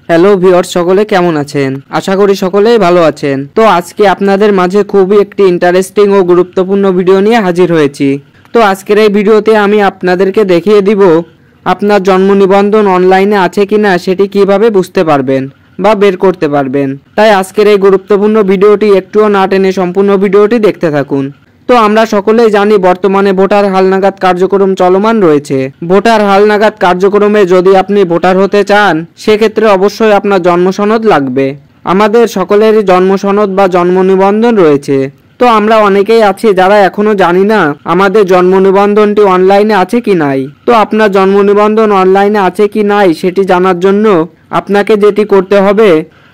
Hello viewers, সকলে কেমন আছেন? আশা করি সকলেই ভালো আছেন। তো আজকে আপনাদের মাঝে খুবই একটি ইন্টারেস্টিং ও গুরুত্বপূর্ণ ভিডিও নিয়ে হাজির হয়েছি। তো আজকের এই ভিডিওতে আমি আপনাদেরকে দেখিয়ে দিব আপনার জন্ম নিবন্ধন অনলাইনে আছে কিনা সেটি কিভাবে বুঝতে পারবেন বা বের করতে পারবেন। তাই আজকের এই গুরুত্বপূর্ণ ভিডিওটি একটুও না টেনে সম্পূর্ণ ভিডিওটি দেখতে থাকুন। তো আমরা সকলেই জানি বর্তমানে ভোটার হালনাগাদ কার্যক্রম চলমান রয়েছে। ভোটার হালনাগাদ কার্যক্রমে যদি আপনি ভোটার হতে চান সেক্ষেত্রে অবশ্যই আপনার জন্ম সনদ লাগবে। আমাদের সকলেরই জন্ম সনদ বা জন্ম নিবন্ধন রয়েছে। তো আমরা অনেকেই আছি যারা এখনো জানি না আমাদের জন্ম নিবন্ধনটি অনলাইনে আছে কি নাই। তো আপনার জন্ম নিবন্ধন অনলাইনে আছে কি নাই সেটি জানার জন্য আপনাকে যেটি করতে হবে,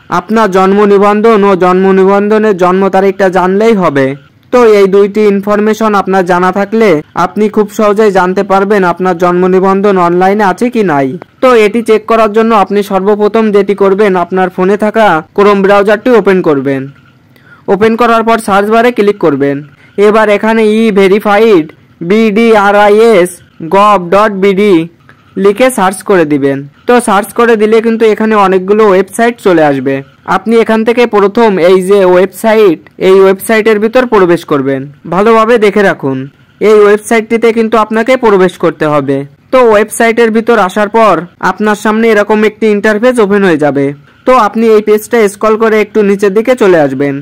আপনার জন্ম নিবন্ধন ও জন্ম নিবন্ধনের জন্ম তারিখটা জানলেই হবে। তো এই দুইটি ইনফরমেশন আপনার জানা থাকলে আপনি খুব সহজেই জানতে পারবেন আপনার জন্ম নিবন্ধন অনলাইনে আছে কি নাই। তো এটি চেক করার জন্য আপনি সর্বপ্রথম যেটি করবেন, আপনার ফোনে থাকা ক্রোম ব্রাউজারটি ওপেন করবেন। ওপেন করার পর সার্চ বারে ক্লিক করবেন। এবার এখানে ভেরিফাইড bdirs.gov.bd লিখে সার্চ করে দিবেন। তো সার্চ করে দিলে কিন্তু এখানে অনেকগুলো ওয়েবসাইট চলে আসবে। আপনি এখান থেকে প্রথম এই যে ওয়েবসাইট, এই ওয়েবসাইটের ভিতর প্রবেশ করবেন। ভালোভাবে দেখে রাখুন, এই ওয়েবসাইটটিতে কিন্তু আপনাকে প্রবেশ করতে হবে। তো ওয়েবসাইটের ভিতর আসার পর আপনার সামনে এরকম একটি ইন্টারফেস ওপেন হয়ে যাবে। তো আপনি এই পেজটা স্ক্রল করে একটু নিচের দিকে চলে আসবেন।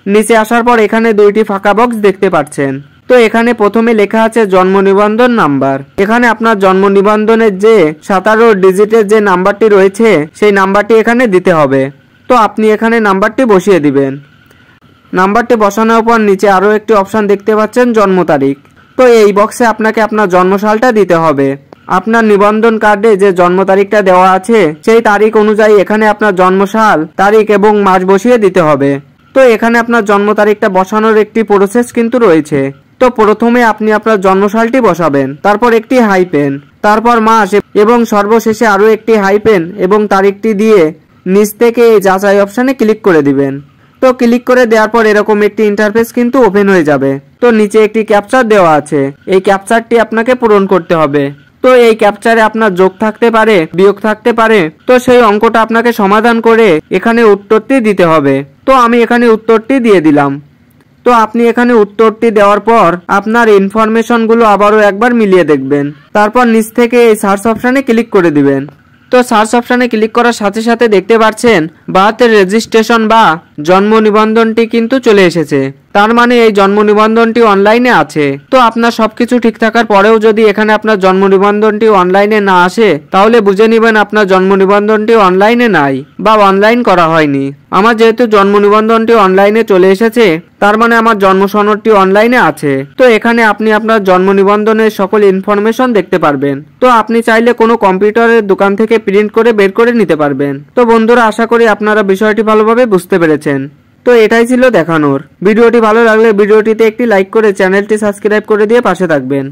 নিচে আসার পর এখানে দুইটি ফাঁকা বক্স দেখতে পাচ্ছেন। তো এখানে প্রথমে লেখা আছে জন্ম নিবন্ধন নাম্বার। এখানে আপনার জন্ম নিবন্ধনের যে 17 ডিজিটের যে নাম্বারটি রয়েছে সেই নাম্বারটি এখানে দিতে হবে। তো আপনি এখানে নাম্বারটি বসিয়ে দিবেন। নাম্বারটি বসানোর পর নিচে আরও একটি অপশন দেখতে পাচ্ছেন জন্ম তারিখ। তো এই বক্সে আপনাকে আপনার জন্মসালটা দিতে হবে। আপনার নিবন্ধন কার্ডে যে জন্ম তারিখটা দেওয়া আছে সেই তারিখ অনুযায়ী এখানে আপনার জন্মসাল, তারিখ এবং মাস বসিয়ে দিতে হবে। তো এখানে আপনার জন্ম তারিখটা বসানোর একটি প্রসেস কিন্তু রয়েছে। তো প্রথমে আপনি আপনার জন্মসালটি বসাবেন, তারপর একটি হাইপেন, তারপর মাস এবং সর্বশেষে আরও একটি হাইপেন এবং তারিখটি দিয়ে নিচ থেকে এই যাচাই অপশানে ক্লিক করে দিবেন। তো ক্লিক করে দেওয়ার পর এরকম একটি ইন্টারফেস কিন্তু ওপেন হয়ে যাবে। তো নিচে একটি ক্যাপচার দেওয়া আছে, এই ক্যাপচারটি আপনাকে পূরণ করতে হবে। তো এই ক্যাপচারে আপনার যোগ থাকতে পারে, বিয়োগ থাকতে পারে। তো সেই অঙ্কটা আপনাকে সমাধান করে এখানে উত্তরটি দিতে হবে। তো আমি এখানে উত্তরটি দিয়ে দিলাম। তো আপনি এখানে উত্তরটি দেওয়ার পর আপনার ইনফরমেশনগুলো আবারও একবার মিলিয়ে দেখবেন। তারপর নিচ থেকে এই সার্চ অপশানে ক্লিক করে দিবেন। তো সার্চ অপশানে ক্লিক করার সাথে সাথে দেখতে পাচ্ছেন বার্থের রেজিস্ট্রেশন বা জন্ম নিবন্ধনটি কিন্তু চলে এসেছে। তার মানে এই জন্ম নিবন্ধনটি অনলাইনে আছে। তো আপনার সবকিছু ঠিক থাকার পরেও যদি এখানে আপনার জন্ম নিবন্ধনটি অনলাইনে না আসে তাহলে বুঝে নেবেন আপনার জন্ম নিবন্ধনটি অনলাইনে নাই বা অনলাইন করা হয়নি। আমার যেহেতু জন্ম নিবন্ধনটি অনলাইনে চলে এসেছে তার মানে আমার জন্ম সনদটি অনলাইনে আছে। তো এখানে আপনি আপনার জন্ম নিবন্ধনের সকল ইনফরমেশন দেখতে পারবেন। তো আপনি চাইলে কোনো কম্পিউটারের দোকান থেকে প্রিন্ট করে বের করে নিতে পারবেন। তো বন্ধুরা, আশা করি আপনারা বিষয়টি ভালোভাবে বুঝতে পেরেছেন। তো এটাই ছিল দেখানোর। ভিডিওটি ভালো লাগলে ভিডিওটিতে একটি লাইক করে চ্যানেলটি সাবস্ক্রাইব করে দিয়ে পাশে থাকবেন।